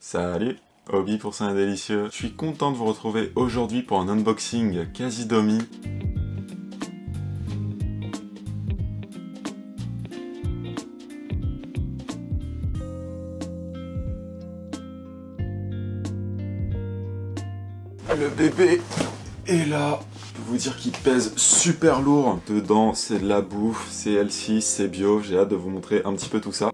Salut, Hobby pour Sain et Délicieux. Je suis content de vous retrouver aujourd'hui pour un unboxing Casidomi. Le bébé est là. Je peux vous dire qu'il pèse super lourd. Dedans, c'est de la bouffe, c'est healthy, c'est bio. J'ai hâte de vous montrer un petit peu tout ça.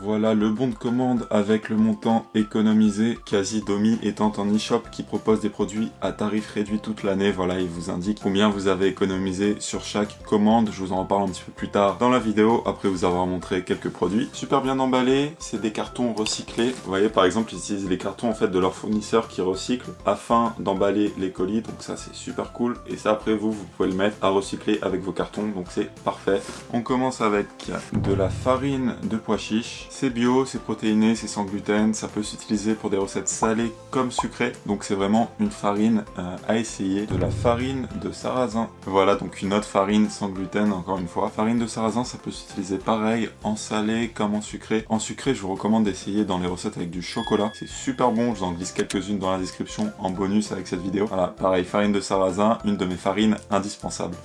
Voilà le bon de commande avec le montant économisé. Casidomi étant un e-shop qui propose des produits à tarif réduit toute l'année. Voilà, il vous indique combien vous avez économisé sur chaque commande. Je vous en reparle un petit peu plus tard dans la vidéo, après vous avoir montré quelques produits. Super bien emballés, c'est des cartons recyclés. Vous voyez, par exemple, ils utilisent les cartons en fait de leurs fournisseurs qui recyclent afin d'emballer les colis. Donc ça, c'est super cool. Et ça, après vous pouvez le mettre à recycler avec vos cartons. Donc c'est parfait. On commence avec de la farine de pois chiches. C'est bio, c'est protéiné, c'est sans gluten, ça peut s'utiliser pour des recettes salées comme sucrées, donc c'est vraiment une farine à essayer. De la farine de sarrasin, voilà donc une autre farine sans gluten encore une fois. Farine de sarrasin, ça peut s'utiliser pareil en salé comme en sucré. En sucré, je vous recommande d'essayer dans les recettes avec du chocolat, c'est super bon, je vous en glisse quelques-unes dans la description en bonus avec cette vidéo. Voilà, pareil, farine de sarrasin, une de mes farines indispensables.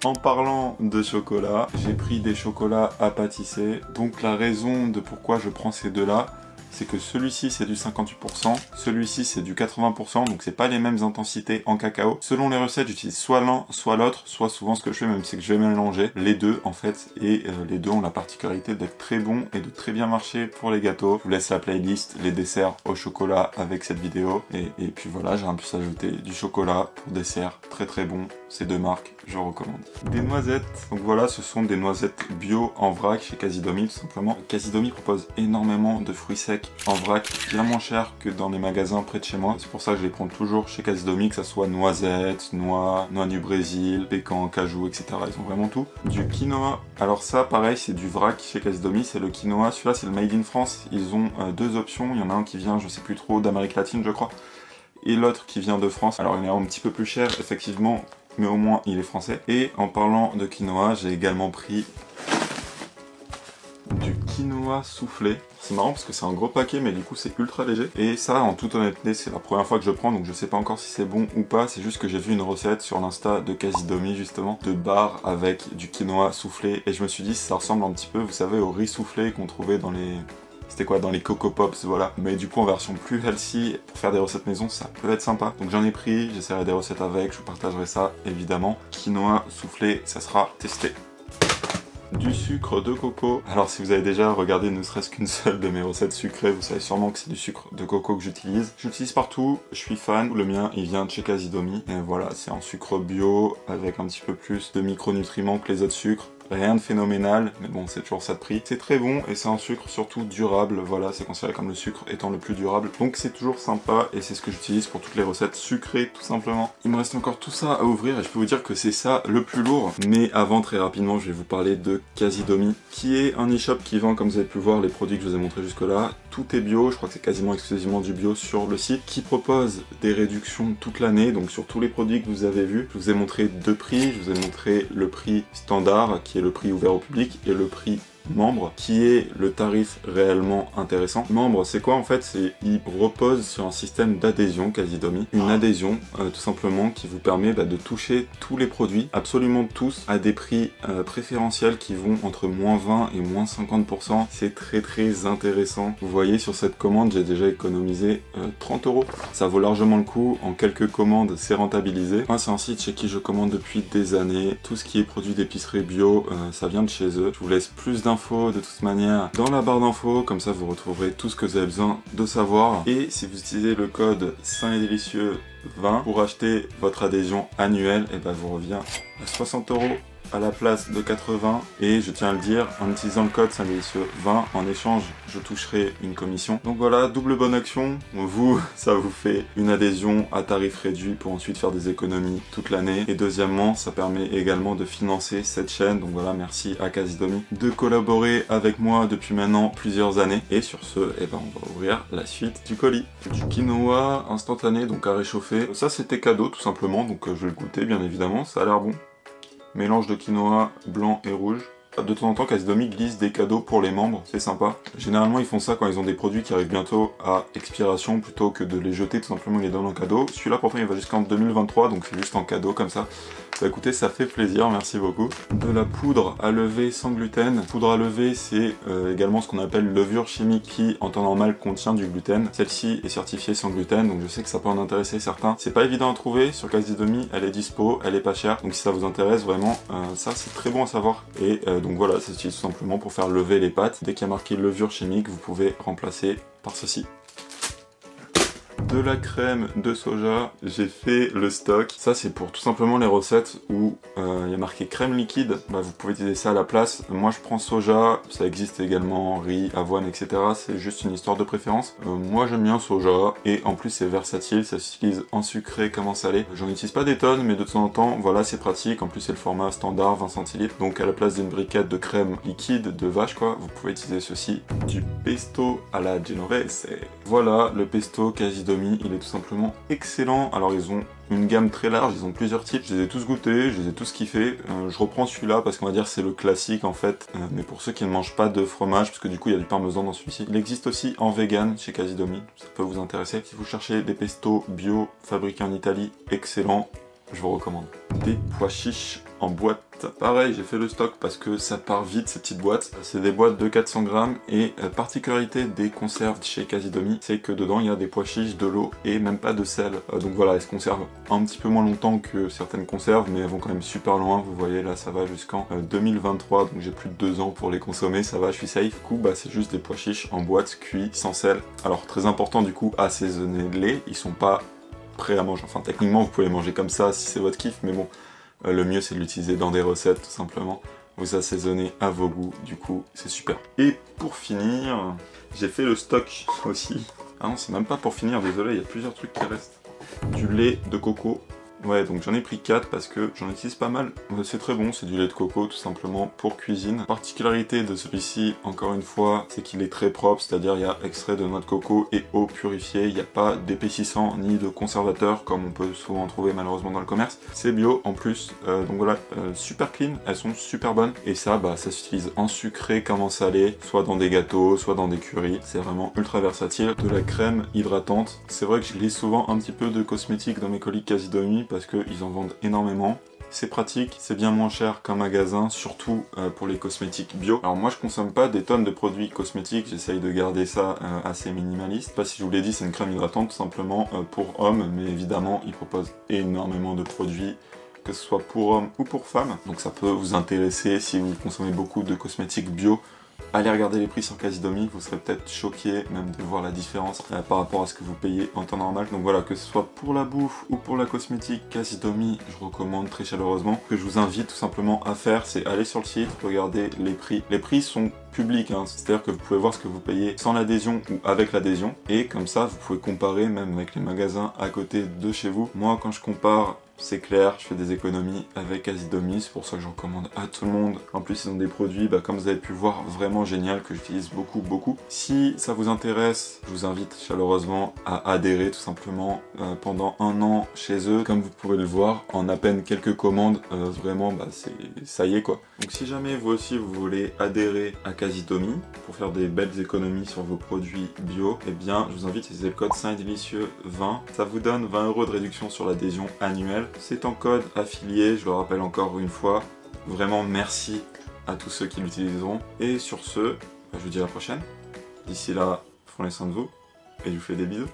En parlant de chocolat, j'ai pris des chocolats à pâtisser. Donc la raison de pourquoi je prends ces deux-là, c'est que celui-ci c'est du 58%, celui-ci c'est du 80%, donc c'est pas les mêmes intensités en cacao. Selon les recettes, j'utilise soit l'un, soit l'autre, soit souvent ce que je fais même c'est que je vais mélanger les deux en fait, et les deux ont la particularité d'être très bons et de très bien marcher pour les gâteaux. Je vous laisse la playlist, les desserts au chocolat avec cette vidéo, et puis voilà, j'ai en plus ajouté du chocolat pour dessert, très très bon, ces deux marques, je recommande. Des noisettes, donc voilà, ce sont des noisettes bio en vrac chez Casidomi tout simplement. Casidomi propose énormément de fruits secs en vrac, bien moins cher que dans les magasins près de chez moi. C'est pour ça que je les prends toujours chez Casidomi, que ça soit noisettes, noix du Brésil, pécan, cajou, etc. Ils ont vraiment tout. Du quinoa, alors ça pareil c'est du vrac chez Casidomi, c'est le quinoa. Celui-là c'est le Made in France. Ils ont deux options, il y en a un qui vient, je sais plus trop, d'Amérique latine je crois, et l'autre qui vient de France. Alors il est un petit peu plus cher effectivement, mais au moins il est français. Et en parlant de quinoa, j'ai également pris du quinoa soufflé. C'est marrant parce que c'est un gros paquet mais du coup c'est ultra léger. Et ça en toute honnêteté c'est la première fois que je prends, donc je sais pas encore si c'est bon ou pas. C'est juste que j'ai vu une recette sur l'insta de Casidomi justement de bar avec du quinoa soufflé. Et je me suis dit ça ressemble un petit peu, vous savez, au riz soufflé qu'on trouvait dans les... C'était quoi, dans les Coco Pops, voilà. Mais du coup en version plus healthy, pour faire des recettes maison, ça peut être sympa. Donc j'en ai pris, j'essaierai des recettes avec, je vous partagerai ça évidemment. Quinoa soufflé, ça sera testé. Du sucre de coco. Alors si vous avez déjà regardé ne serait-ce qu'une seule de mes recettes sucrées, vous savez sûrement que c'est du sucre de coco que j'utilise. J'utilise partout, je suis fan. Le mien, il vient de chez Casidomi. Et voilà, c'est un sucre bio avec un petit peu plus de micronutriments que les autres sucres. Rien de phénoménal, mais bon, c'est toujours ça de prix. C'est très bon et c'est un sucre surtout durable. Voilà, c'est considéré comme le sucre étant le plus durable. Donc c'est toujours sympa et c'est ce que j'utilise pour toutes les recettes sucrées, tout simplement. Il me reste encore tout ça à ouvrir et je peux vous dire que c'est ça le plus lourd. Mais avant, très rapidement, je vais vous parler de Casidomi, qui est un e-shop qui vend, comme vous avez pu voir, les produits que je vous ai montrés jusque-là. Tout est bio, je crois que c'est quasiment exclusivement du bio sur le site, qui propose des réductions toute l'année, donc sur tous les produits que vous avez vus. Je vous ai montré deux prix, je vous ai montré le prix standard, qui est le prix ouvert au public, et le prix membre, qui est le tarif réellement intéressant. Membre, c'est quoi en fait? C'est il repose sur un système d'adhésion Casidomi, une adhésion tout simplement qui vous permet de toucher tous les produits, absolument tous, à des prix préférentiels qui vont entre moins 20 et moins 50%. C'est très très intéressant. Vous voyez sur cette commande, j'ai déjà économisé 30 €. Ça vaut largement le coup. En quelques commandes, c'est rentabilisé. Moi, c'est un site chez qui je commande depuis des années. Tout ce qui est produit d'épicerie bio, ça vient de chez eux. Je vous laisse plus d'infos de toute manière dans la barre d'infos, comme ça vous retrouverez tout ce que vous avez besoin de savoir. Et si vous utilisez le code Sain et Délicieux 20 pour acheter votre adhésion annuelle, et vous revient à 60 € à la place de 80, et je tiens à le dire, en utilisant le code Sain et Délicieux 20, en échange je toucherai une commission. Donc voilà, double bonne action. Vous, ça vous fait une adhésion à tarif réduit pour ensuite faire des économies toute l'année, et deuxièmement ça permet également de financer cette chaîne. Donc voilà, merci à Casidomi de collaborer avec moi depuis maintenant plusieurs années. Et sur ce, on va ouvrir la suite du colis. Du quinoa instantané, donc à réchauffer. Ça c'était cadeau tout simplement, donc je vais le goûter bien évidemment, ça a l'air bon. mélange de quinoa blanc et rouge. De temps en temps, Casidomi glisse des cadeaux pour les membres, c'est sympa. Généralement, ils font ça quand ils ont des produits qui arrivent bientôt à expiration, plutôt que de les jeter, tout simplement, ils les donnent en cadeau. Celui-là, pourtant, il va jusqu'en 2023, donc c'est juste en cadeau, comme ça. Bah écoutez, ça fait plaisir, merci beaucoup. De la poudre à lever sans gluten. Poudre à lever, c'est également ce qu'on appelle levure chimique qui, en temps normal, contient du gluten. Celle-ci est certifiée sans gluten, donc je sais que ça peut en intéresser certains. C'est pas évident à trouver, sur Casidomi, elle est dispo, elle est pas chère, donc si ça vous intéresse vraiment, ça c'est très bon à savoir. Et donc voilà, ça s'utilise tout simplement pour faire lever les pâtes. Dès qu'il y a marqué levure chimique, vous pouvez remplacer par ceci. De la crème de soja, j'ai fait le stock. Ça c'est pour tout simplement les recettes où il y a marqué crème liquide, bah, vous pouvez utiliser ça à la place. Moi je prends soja, ça existe également riz, avoine, etc. C'est juste une histoire de préférence. Moi j'aime bien soja et en plus c'est versatile, ça s'utilise en sucré comme en salé. J'en utilise pas des tonnes mais de temps en temps, voilà c'est pratique. En plus c'est le format standard 20 centilitres. Donc à la place d'une briquette de crème liquide de vache quoi, vous pouvez utiliser ceci. Du pesto à la genovese. Voilà le pesto Casidomi. Il est tout simplement excellent. Alors ils ont une gamme très large, ils ont plusieurs types. Je les ai tous goûtés, je les ai tous kiffés. Je reprends celui-là parce qu'on va dire c'est le classique en fait. Mais pour ceux qui ne mangent pas de fromage, parce que du coup il y a du parmesan dans celui-ci. Il existe aussi en vegan chez Casidomi, ça peut vous intéresser. Si vous cherchez des pestos bio fabriqués en Italie, excellent, je vous recommande. Des pois chiches en boîte. Pareil, j'ai fait le stock parce que ça part vite ces petites boîtes. C'est des boîtes de 400 grammes et particularité des conserves chez Casidomi, c'est que dedans il y a des pois chiches, de l'eau et même pas de sel. Donc voilà, elles se conservent un petit peu moins longtemps que certaines conserves, mais elles vont quand même super loin. Vous voyez là, ça va jusqu'en 2023, donc j'ai plus de 2 ans pour les consommer, ça va, je suis safe. Du coup, bah, c'est juste des pois chiches en boîte, cuits, sans sel. Alors très important du coup, assaisonnez-les, ils sont pas prêts à manger. Enfin techniquement vous pouvez les manger comme ça si c'est votre kiff, mais bon. Le mieux c'est de l'utiliser dans des recettes tout simplement. Vous assaisonnez à vos goûts, du coup c'est super. Et pour finir, j'ai fait le stock aussi. Ah non, c'est même pas pour finir, désolé, il y a plusieurs trucs qui restent. Du lait de coco. Ouais, donc j'en ai pris 4 parce que j'en utilise pas mal. C'est très bon, c'est du lait de coco tout simplement pour cuisine. La particularité de celui-ci, encore une fois, c'est qu'il est très propre, c'est-à-dire il y a extrait de noix de coco et eau purifiée. Il n'y a pas d'épaississant ni de conservateur comme on peut souvent trouver malheureusement dans le commerce. C'est bio en plus, donc voilà, super clean, elles sont super bonnes. Et ça, bah, ça s'utilise en sucré comme en salé, soit dans des gâteaux, soit dans des currys. C'est vraiment ultra versatile. De la crème hydratante. C'est vrai que je glisse souvent un petit peu de cosmétiques dans mes colis Casidomi parce qu'ils en vendent énormément. C'est pratique, c'est bien moins cher qu'un magasin, surtout pour les cosmétiques bio. Alors moi je consomme pas des tonnes de produits cosmétiques, j'essaye de garder ça assez minimaliste. Je sais pas si je vous l'ai dit, c'est une crème hydratante tout simplement pour hommes, mais évidemment ils proposent énormément de produits, que ce soit pour hommes ou pour femmes. Donc ça peut vous intéresser si vous consommez beaucoup de cosmétiques bio. Allez regarder les prix sur Casidomi, vous serez peut-être choqué même de voir la différence par rapport à ce que vous payez en temps normal. Donc voilà, que ce soit pour la bouffe ou pour la cosmétique, Casidomi, je recommande très chaleureusement. Ce que je vous invite tout simplement à faire, c'est aller sur le site, regarder les prix. Les prix sont publics, hein, c'est-à-dire que vous pouvez voir ce que vous payez sans l'adhésion ou avec l'adhésion. Et comme ça, vous pouvez comparer même avec les magasins à côté de chez vous. Moi, quand je compare, c'est clair, je fais des économies avec Casidomi, c'est pour ça que j'en recommande à tout le monde. En plus, ils ont des produits, bah, comme vous avez pu voir, vraiment génial, que j'utilise beaucoup. Si ça vous intéresse, je vous invite chaleureusement à adhérer tout simplement pendant 1 an chez eux. Comme vous pouvez le voir, en à peine quelques commandes, vraiment, bah, ça y est quoi. Donc si jamais vous aussi vous voulez adhérer à Casidomi pour faire des belles économies sur vos produits bio, eh bien, je vous invite à utiliser le code SAINDélicieux 20. Ça vous donne 20 € de réduction sur l'adhésion annuelle. C'est en code affilié, je le rappelle encore une fois. Vraiment merci à tous ceux qui l'utiliseront. Et sur ce, bah, je vous dis à la prochaine. D'ici là, prenez soin de vous et je vous fais des bisous.